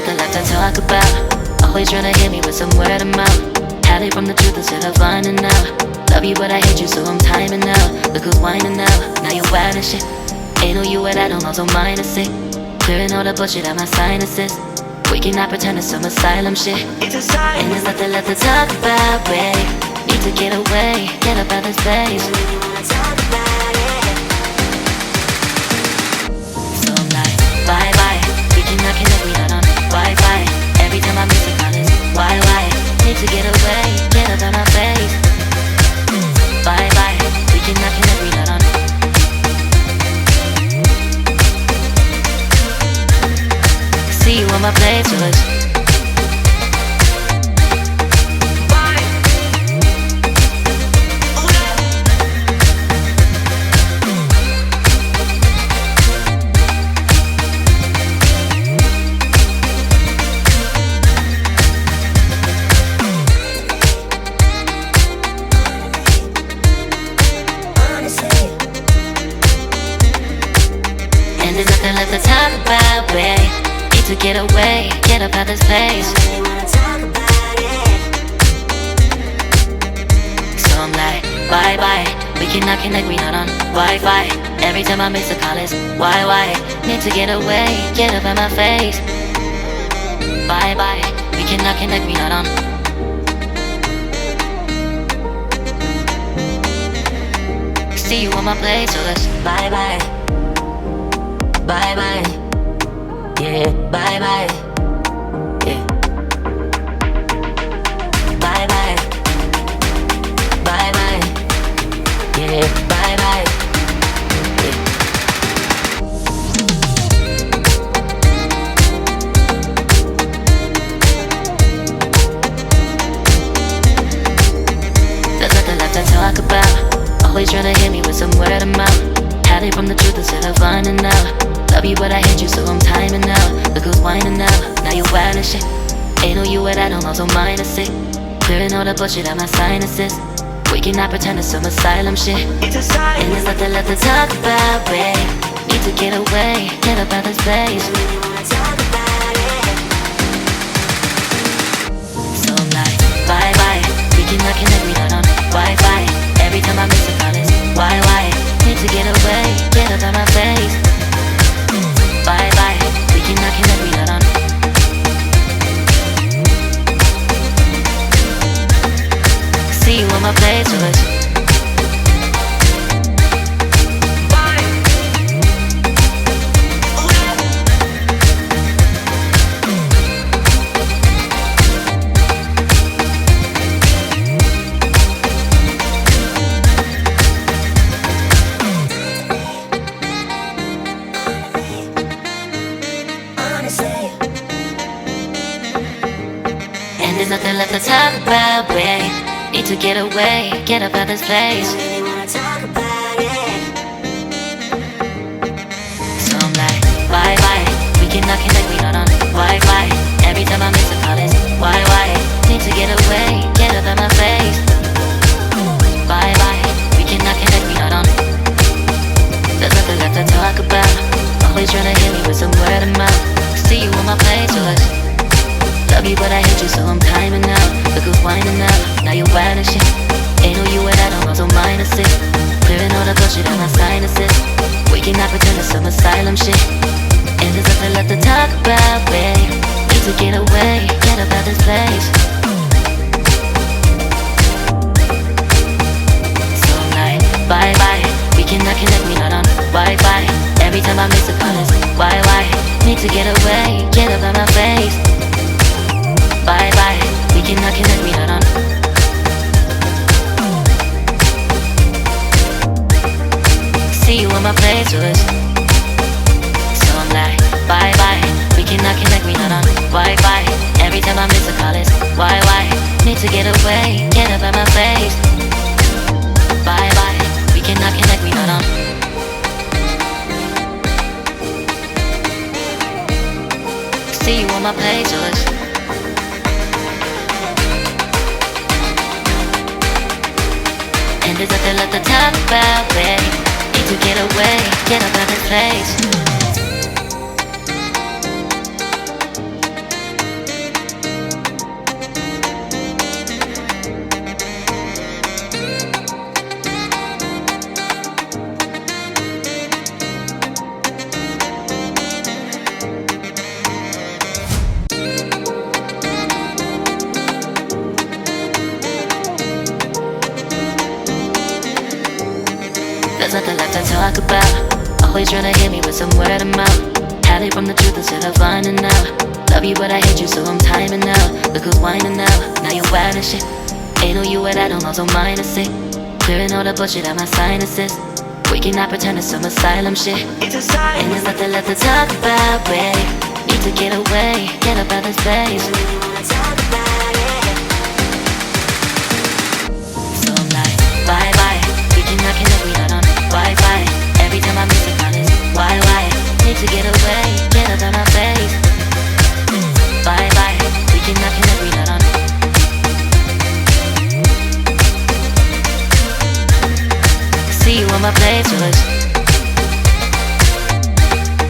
nothing left to talk about. Always trying to hit me with some word of mouth. Hide it from the truth instead of finding out. Love you but I hate you so I'm timing out. Look who's whining now, now you wild and shit. Ain't no you and I don't know, so mine is sick. Clearing all the bullshit out my sinuses. We cannot pretend it's some asylum shit. It's a sign. And there's nothing left to talk about, babe. Need to get away, get up out this place. So I'm like, bye bye. We cannot connect, we not on Wi-Fi. Every time I miss a call it's why? Need to get away, get up out my face. Bye bye. We cannot connect, we not on. See you on my playlist. And there's nothing left to talk about, babe. Need to get away, get up out this place. So I'm like, bye bye. We cannot connect, we not on Wi-Fi. Every time I miss a call it's why? Need to get away, get up out my face. Bye bye. We cannot connect, we not on. See you on my place, so let's bye bye. Bye bye. Yeah, bye bye. Yeah. Bye bye. Bye bye. Yeah, bye bye. Yeah. There's nothing left to talk about. Always trying to hit me with some word of mouth. Hide it from the truth instead of finding out. Love you but I hate you so I'm timing out. Look who's whining now, now you wild and shit. Ain't no you and I don't know, so mine is sick. Clearing all the bullshit out my sinuses. We cannot pretend it's some asylum shit. It's a sign. And there's nothing left to talk about, babe. Need to get away, get up out this place. So I'm like, bye bye. We cannot connect, we not on Wi-Fi. Every time I miss a call it's why? Need to get away, get up out my face. Bye bye, we cannot connect, we not on. See you on my playlist. And there's nothing left to talk about, babe. Need to get away, get up out this place. So I'm like, bye bye. We cannot connect, we not on Wi-Fi. Every time I miss a call it's why? Need to get away, get up out my face. Bye bye. We cannot connect, we not on. There's nothing left to talk about. Always trying to hit me with some word of mouth. See you on my playlist. Love you but I hate you so I'm timing out. Look who's whining now, now you wild and shit. Ain't no you and I don't know, so mine is sick. Clearing all the bullshit out my sinuses. We cannot pretend it's some asylum shit. And there's nothing left to talk about, babe. Need to get away, get up out this place. So I'm like, bye bye. We cannot connect, we not on Wi-Fi. Every time I miss a call it's why? Need to get away, get up out my face. Bye bye, we cannot connect, we not on. See you on my playlist. So I'm like, bye bye, we cannot connect, we not on Wi-Fi. Every time I miss a call it's why? Need to get away, get up out my face. Bye bye, we cannot connect, we not on. See you on my playlist. And there's nothing left to talk about, babe. Need to get away, get up out this place. There's nothing left to talk about. Always trying to hit me with some word of mouth. Hide from the truth instead of finding out. Love you but I hate you so I'm timing out. Look who's whining now, now you wild and shit. Ain't no you what I don't know, so mine is sick. Clearing all the bullshit out my sinuses. We cannot pretend it's some asylum shit. And there's nothing left to talk about, babe. Need to get away, get up out this place. So I'm like, bye bye. We cannot connect, we not on Wi-Fi. Every time I miss a call it's why? Need to get away, get up out my face. Bye bye. We cannot connect, we not on. See you on my place,